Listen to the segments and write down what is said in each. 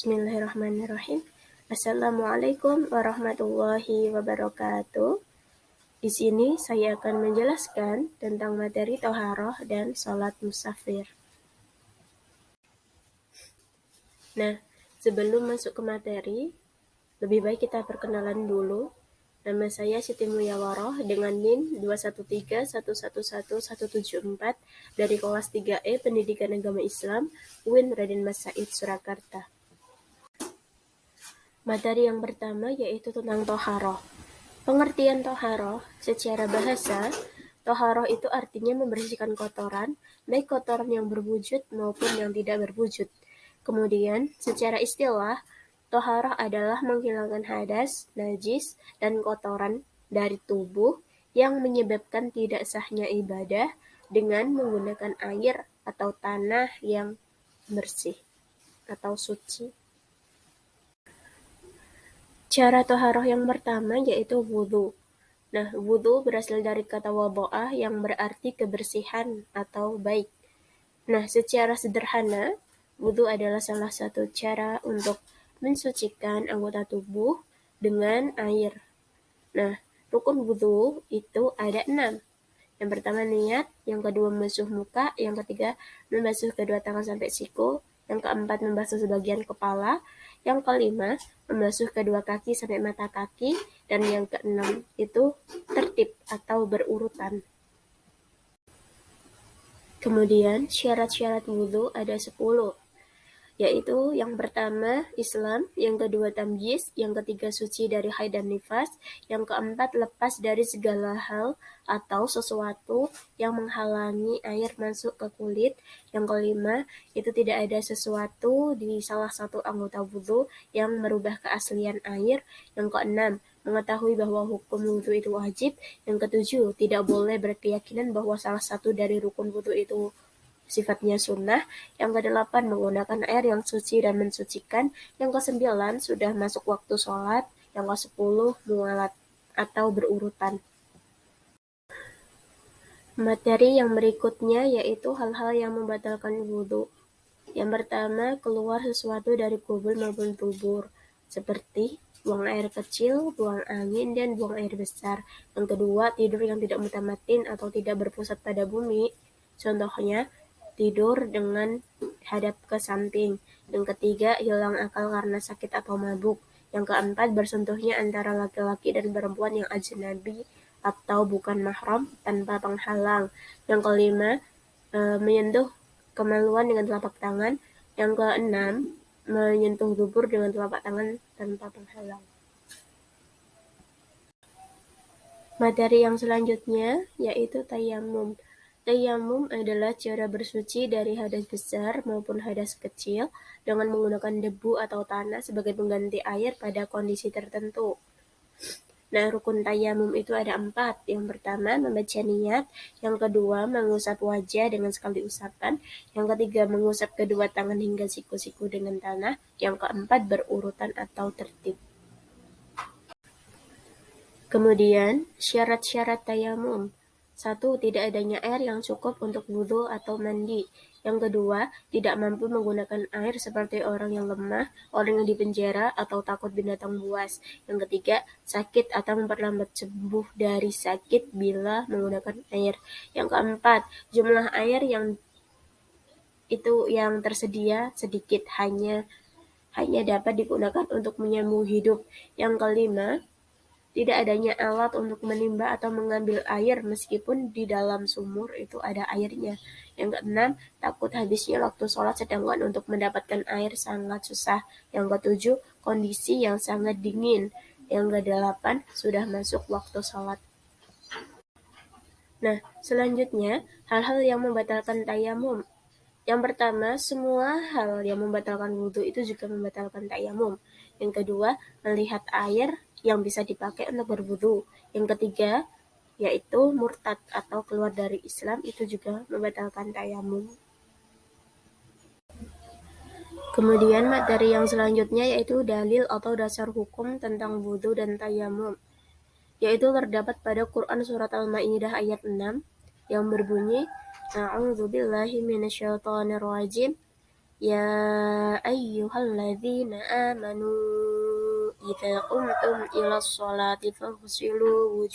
Bismillahirrahmanirrahim. Assalamualaikum warahmatullahi wabarakatuh. Di sini saya akan menjelaskan tentang materi toharoh dan sholat musafir. Nah, sebelum masuk ke materi, lebih baik kita perkenalan dulu. Nama saya Siti Muyawaroh dengan NIM 213111174 dari kelas 3E Pendidikan Agama Islam, UIN Raden Mas Said, Surakarta. Materi yang pertama yaitu tentang toharoh. Pengertian toharoh secara bahasa, toharoh itu artinya membersihkan kotoran, baik kotoran yang berwujud maupun yang tidak berwujud. Kemudian, secara istilah, toharoh adalah menghilangkan hadas, najis, dan kotoran dari tubuh yang menyebabkan tidak sahnya ibadah dengan menggunakan air atau tanah yang bersih atau suci. Cara toharoh yang pertama yaitu wudhu. Nah, wudhu berasal dari kata wabo'ah yang berarti kebersihan atau baik. Nah, secara sederhana, wudhu adalah salah satu cara untuk mensucikan anggota tubuh dengan air. Nah, rukun wudhu itu ada 6. Yang pertama niat, yang kedua membasuh muka, yang ketiga membasuh kedua tangan sampai siku, yang keempat membasuh sebagian kepala, yang kelima membasuh kedua kaki sampai mata kaki, dan yang keenam itu tertib atau berurutan. Kemudian syarat-syarat wudhu ada 10, yaitu yang pertama Islam, yang kedua tamyiz, yang ketiga suci dari haid dan nifas, yang keempat lepas dari segala hal atau sesuatu yang menghalangi air masuk ke kulit, yang kelima itu tidak ada sesuatu di salah satu anggota wudhu yang merubah keaslian air, yang keenam mengetahui bahwa hukum wudhu itu wajib, yang ketujuh tidak boleh berkeyakinan bahwa salah satu dari rukun wudhu itu sifatnya sunnah, yang kedelapan menggunakan air yang suci dan mensucikan, yang kesembilan sudah masuk waktu sholat, yang ke-10 mualat atau berurutan. Materi yang berikutnya yaitu hal-hal yang membatalkan wudhu. Yang pertama, keluar sesuatu dari kubur maupun tubur, seperti buang air kecil, buang angin, dan buang air besar. Yang kedua, tidur yang tidak mutamatin atau tidak berpusat pada bumi. Contohnya, tidur dengan hadap ke samping. Yang ketiga, hilang akal karena sakit atau mabuk. Yang keempat, bersentuhnya antara laki-laki dan perempuan yang ajnabi atau bukan mahram tanpa penghalang. Yang kelima, menyentuh kemaluan dengan telapak tangan. Yang keenam, menyentuh dubur dengan telapak tangan tanpa penghalang. Materi yang selanjutnya yaitu tayamum. Tayamum adalah cara bersuci dari hadas besar maupun hadas kecil dengan menggunakan debu atau tanah sebagai pengganti air pada kondisi tertentu. Nah, rukun tayamum itu ada 4. Yang pertama, membaca niat. Yang kedua, mengusap wajah dengan sekali usapan. Yang ketiga, mengusap kedua tangan hingga siku-siku dengan tanah. Yang keempat, berurutan atau tertib. Kemudian, syarat-syarat tayamum. 1. Tidak adanya air yang cukup untuk wudhu atau mandi. Yang kedua, tidak mampu menggunakan air seperti orang yang lemah, orang yang dipenjara, atau takut binatang buas. Yang ketiga, sakit atau memperlambat sembuh dari sakit bila menggunakan air. Yang keempat, jumlah air yang tersedia sedikit, hanya dapat digunakan untuk menyambung hidup. Yang kelima, tidak adanya alat untuk menimba atau mengambil air meskipun di dalam sumur itu ada airnya. Yang keenam, takut habisnya waktu sholat sedangkan untuk mendapatkan air sangat susah. Yang ketujuh, kondisi yang sangat dingin. Yang kedelapan, sudah masuk waktu sholat. Nah, selanjutnya, hal-hal yang membatalkan tayamum. Yang pertama, semua hal yang membatalkan wudhu itu juga membatalkan tayamum. Yang kedua, melihat air yang bisa dipakai untuk berwudhu. Yang ketiga, yaitu murtad atau keluar dari Islam itu juga membatalkan tayamum. Kemudian materi yang selanjutnya yaitu dalil atau dasar hukum tentang wudhu dan tayamum, yaitu terdapat pada Quran Surat Al-Ma'idah ayat 6 yang berbunyi A'udzubillahi minasyaitonirrajim يا أيها الذين آمنوا إذا قمتم إلى الصلاة فاغسلوا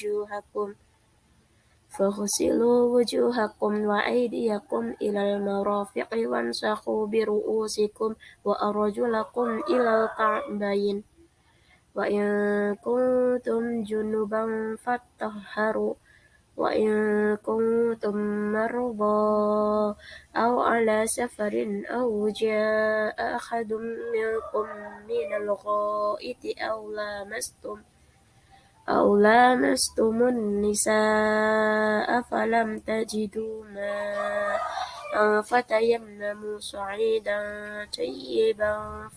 وجوهكم وأيديكم إلى المرافق وامسحوا برؤوسكم وأرجلكم إلى الكعبين وإن كنتم جنبا فاطهروا وإن كنتم مرضى أو على سفر أو جاء أحد منكم من الغائط أو لامستم النساء فلم تجدوا ماء فتيمموا صعيدا طيبا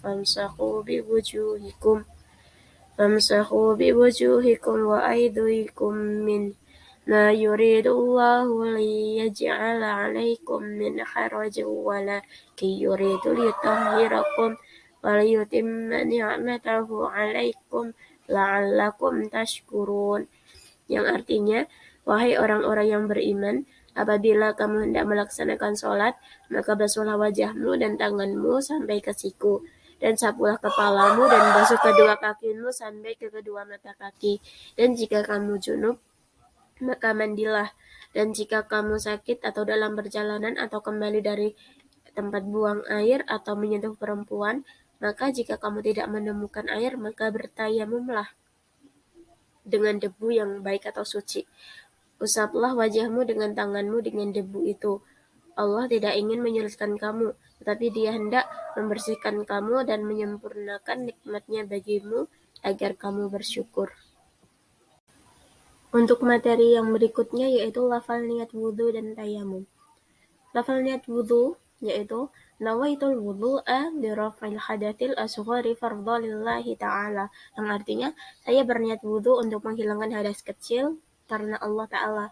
فامسحوا بوجوهكم وأيديكم منه ما يريد الله ليجعل عليكم من حرج ولكن يريد ليطهركم وليتم نعمته عليكم la'allakum tashkurun, yang artinya, wahai orang-orang yang beriman, apabila kamu hendak melaksanakan sholat, maka basuhlah wajahmu dan tanganmu sampai ke siku, dan sapulah kepalamu dan basuh kedua kakimu sampai ke kedua mata kaki, dan jika kamu junub, maka mandilah, dan jika kamu sakit atau dalam perjalanan atau kembali dari tempat buang air atau menyentuh perempuan, maka jika kamu tidak menemukan air, maka bertayamumlah dengan debu yang baik atau suci. Usaplah wajahmu dengan tanganmu dengan debu itu. Allah tidak ingin menyulitkan kamu, tetapi Dia hendak membersihkan kamu dan menyempurnakan nikmat-Nya bagimu agar kamu bersyukur. Untuk materi yang berikutnya yaitu lafal niat wudhu dan tayamum. Lafal niat wudhu yaitu nawaitul wudhu'a biraf'il hadatil asghari fardhu lillahi ta'ala, yang artinya saya berniat wudhu untuk menghilangkan hadas kecil karena Allah Ta'ala.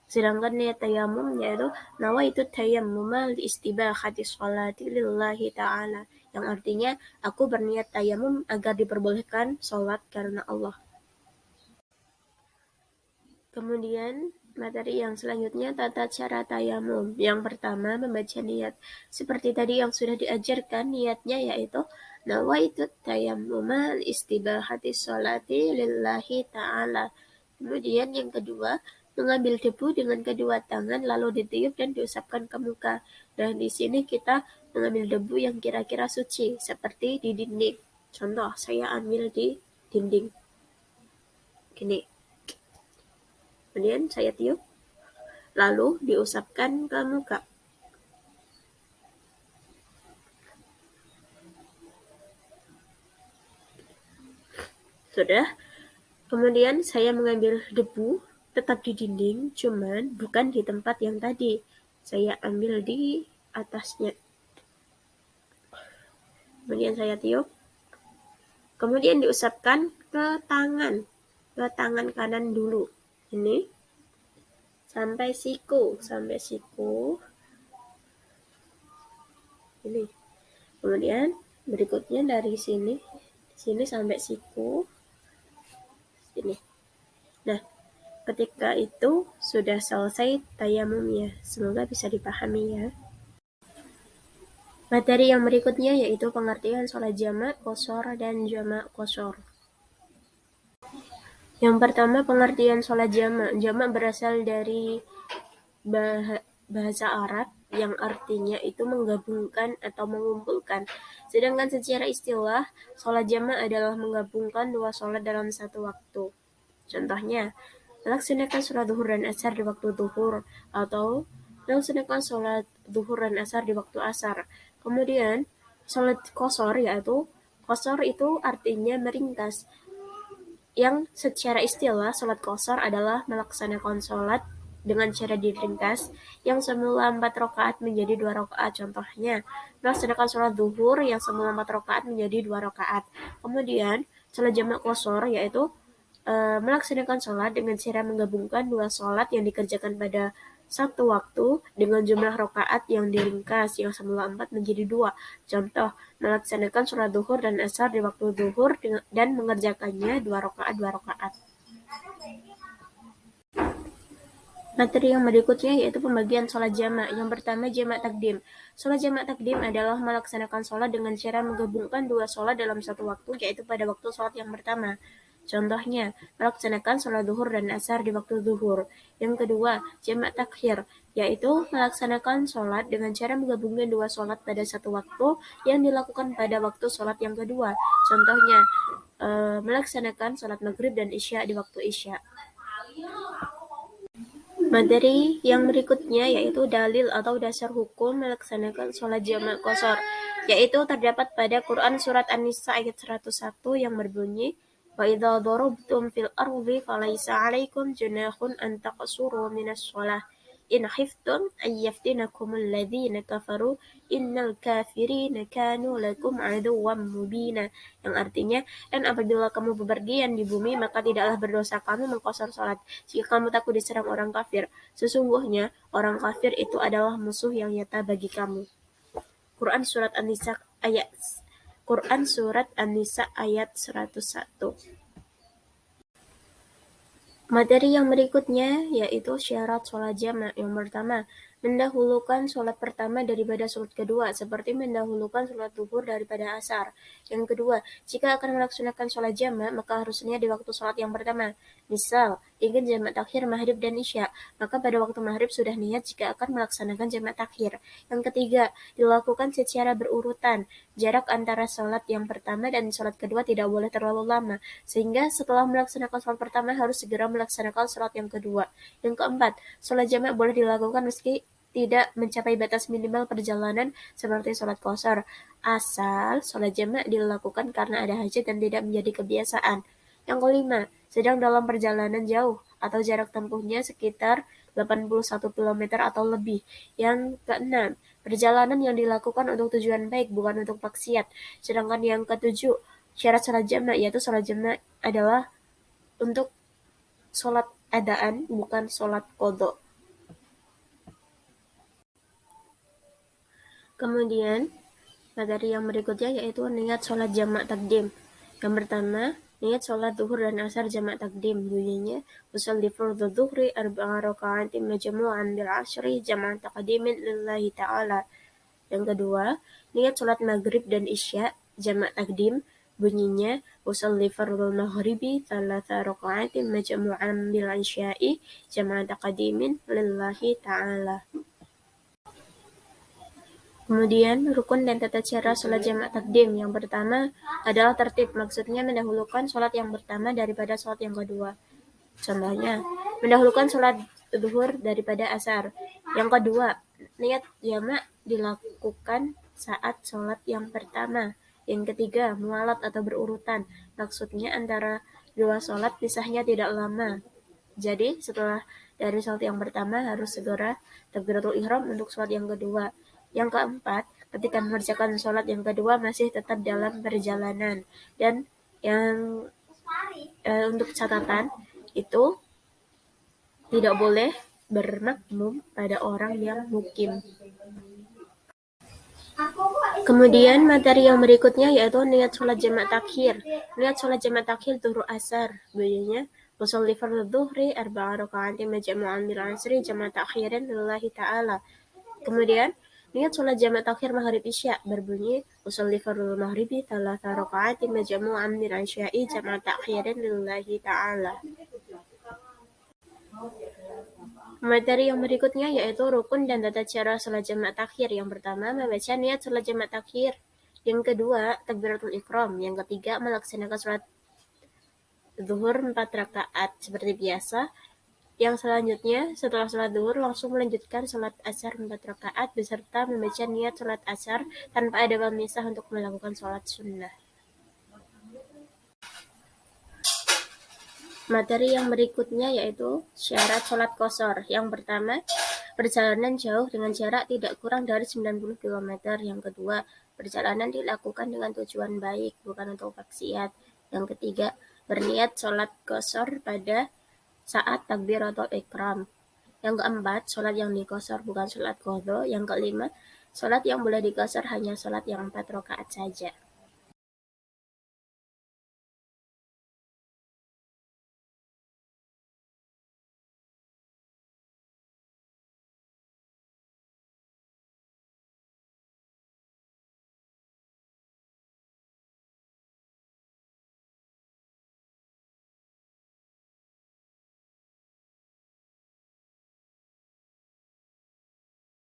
Sedangkan niat tayamum yaitu nawaitu tayammuma liistibahati sholati lillahi ta'ala, yang artinya aku berniat tayamum agar diperbolehkan sholat karena Allah. Kemudian materi yang selanjutnya tata cara tayamum. Yang pertama membaca niat. Seperti tadi yang sudah diajarkan, niatnya yaitu nawaitu tayammuma istibahati sholati lillahi ta'ala. Kemudian yang kedua, mengambil debu dengan kedua tangan lalu ditiup dan diusapkan ke muka. Dan di sini kita mengambil debu yang kira-kira suci seperti di dinding. Contoh, saya ambil di dinding. Gini. Kemudian saya tiup, lalu diusapkan ke muka. Sudah. Kemudian saya mengambil debu, tetap di dinding, cuman bukan di tempat yang tadi. Saya ambil di atasnya. Kemudian saya tiup. Kemudian diusapkan ke tangan kanan dulu. Ini sampai siku. Ini. Kemudian berikutnya dari sini sampai siku. Sini. Nah, ketika itu sudah selesai tayamumnya. Semoga bisa dipahami ya. Materi yang berikutnya yaitu pengertian sholat jamak qashar dan jamak qashar. Yang pertama, pengertian sholat jamak. Jamak berasal dari bahasa Arab yang artinya itu menggabungkan atau mengumpulkan. Sedangkan secara istilah, sholat jamak adalah menggabungkan dua sholat dalam satu waktu. Contohnya, melaksanakan sholat zuhur dan asar di waktu zuhur, atau melaksanakan sholat zuhur dan asar di waktu asar. Kemudian, sholat qashar yaitu qashar itu artinya meringkas. Yang secara istilah, sholat qashar adalah melaksanakan sholat dengan cara diringkas, yang semula 4 rakaat menjadi 2 rakaat. Contohnya, melaksanakan sholat zuhur yang semula 4 rakaat menjadi 2 rakaat. Kemudian, sholat jamak qashar yaitu melaksanakan sholat dengan cara menggabungkan dua sholat yang dikerjakan pada satu waktu dengan jumlah rakaat yang diringkas, yang semula 4 menjadi 2. Contoh, melaksanakan sholat zuhur dan asar di waktu zuhur dan mengerjakannya 2 rakaat. Materi yang berikutnya yaitu pembagian sholat jamak. Yang pertama, jamak takdim. Sholat jamak takdim adalah melaksanakan sholat dengan cara menggabungkan dua sholat dalam satu waktu, yaitu pada waktu sholat yang pertama. Contohnya, melaksanakan sholat zuhur dan asar di waktu zuhur. Yang kedua, jamak takhir, yaitu melaksanakan sholat dengan cara menggabungkan dua sholat pada satu waktu yang dilakukan pada waktu sholat yang kedua. Contohnya, melaksanakan sholat maghrib dan isya di waktu isya. Materi yang berikutnya yaitu dalil atau dasar hukum melaksanakan sholat jamak qashar, yaitu terdapat pada Quran Surat An-Nisa ayat 101 yang berbunyi, wa idza darabtum fil ardi falaysa 'alaikum junahun an taqsuru minas shalah in khiftum an yaftinakumul ladzina kafaru innal kafirina kanu lakum aduwwan mubina, yang artinya, dan apabila kamu bepergian di bumi maka tidaklah berdosa kamu mengqashar salat jika kamu takut diserang orang kafir. Sesungguhnya orang kafir itu adalah musuh yang nyata bagi kamu. Quran Surat An-Nisa ayat Quran Surat An-Nisa ayat 101. Materi yang berikutnya yaitu syarat sholat jamak. Yang pertama, mendahulukan sholat pertama daripada sholat kedua, seperti mendahulukan sholat zuhur daripada asar. Yang kedua, jika akan melaksanakan sholat jamak, maka harusnya di waktu sholat yang pertama. Misal, ingin jamak takhir maghrib dan isya, maka pada waktu maghrib sudah niat jika akan melaksanakan jamak takhir. Yang ketiga, dilakukan secara berurutan. Jarak antara sholat yang pertama dan sholat kedua tidak boleh terlalu lama, sehingga setelah melaksanakan sholat pertama harus segera melaksanakan sholat yang kedua. Yang keempat, sholat jamak boleh dilakukan meski tidak mencapai batas minimal perjalanan seperti sholat qashar, asal sholat jamak dilakukan karena ada hajat dan tidak menjadi kebiasaan. Yang kelima, sedang dalam perjalanan jauh atau jarak tempuhnya sekitar 81 km atau lebih. Yang keenam, perjalanan yang dilakukan untuk tujuan baik bukan untuk maksiat. Sedangkan yang ketujuh, syarat sholat jamak yaitu sholat jamak adalah untuk sholat adaan bukan sholat qadha. Kemudian materi yang berikutnya yaitu niat sholat jamak takdim. Yang pertama, niat sholat zuhur dan asar jamak takdim. Bunyinya, usolli fardhu zuhri arba'a raka'atin majmu'an bil ashri jamak taqdimin lillahi ta'ala. Yang kedua, niat sholat maghrib dan isya jamak takdim. Bunyinya, usolli fardhu maghribi thalatha raka'atin majmu'an bil isya'i jamak taqdimin lillahi ta'ala. Kemudian, rukun dan tata cara sholat jamak takdim. Yang pertama adalah tertib, maksudnya mendahulukan sholat yang pertama daripada sholat yang kedua. Contohnya, mendahulukan sholat zuhur daripada asar. Yang kedua, niat jamak dilakukan saat sholat yang pertama. Yang ketiga, mualat atau berurutan, maksudnya antara dua sholat pisahnya tidak lama. Jadi, setelah dari sholat yang pertama harus segera takbiratul ihram untuk sholat yang kedua. Yang keempat, ketika mengerjakan sholat yang kedua masih tetap dalam perjalanan. Dan yang untuk catatan, itu tidak boleh bermakmum pada orang yang mukim. Kemudian materi yang berikutnya yaitu niat sholat jamak takhir. Niat sholat jamak takhir zuhur asar. Bunyinya, usolli fardhu zuhri arba'a raka'atin majmu'an bil asri jamak takhirin lillahi ta'ala. Kemudian, niat sholat jamak takhir maghrib isya berbunyi, usolli fardhu maghribi thalatha raka'atin majmu'an bil isya'i jamak takhirin lillahi ta'ala. Materi yang berikutnya yaitu rukun dan tata cara sholat jamak takhir. Yang pertama, membaca niat sholat jamak takhir. Yang kedua, takbiratul ihram. Yang ketiga, melaksanakan sholat zuhur 4 rakaat seperti biasa. Yang selanjutnya, setelah sholat zuhur langsung melanjutkan sholat asar 4 rakaat beserta membaca niat sholat asar tanpa ada pemisah untuk melakukan sholat sunnah. Materi yang berikutnya yaitu syarat sholat qashar. Yang pertama, perjalanan jauh dengan jarak tidak kurang dari 90 km. Yang kedua, perjalanan dilakukan dengan tujuan baik, bukan untuk maksiat. Yang ketiga, berniat sholat qashar pada saat takbiratul ihram. Yang keempat, sholat yang diqashar bukan sholat qadha. Yang kelima, sholat yang boleh diqashar hanya sholat yang 4 rakaat saja.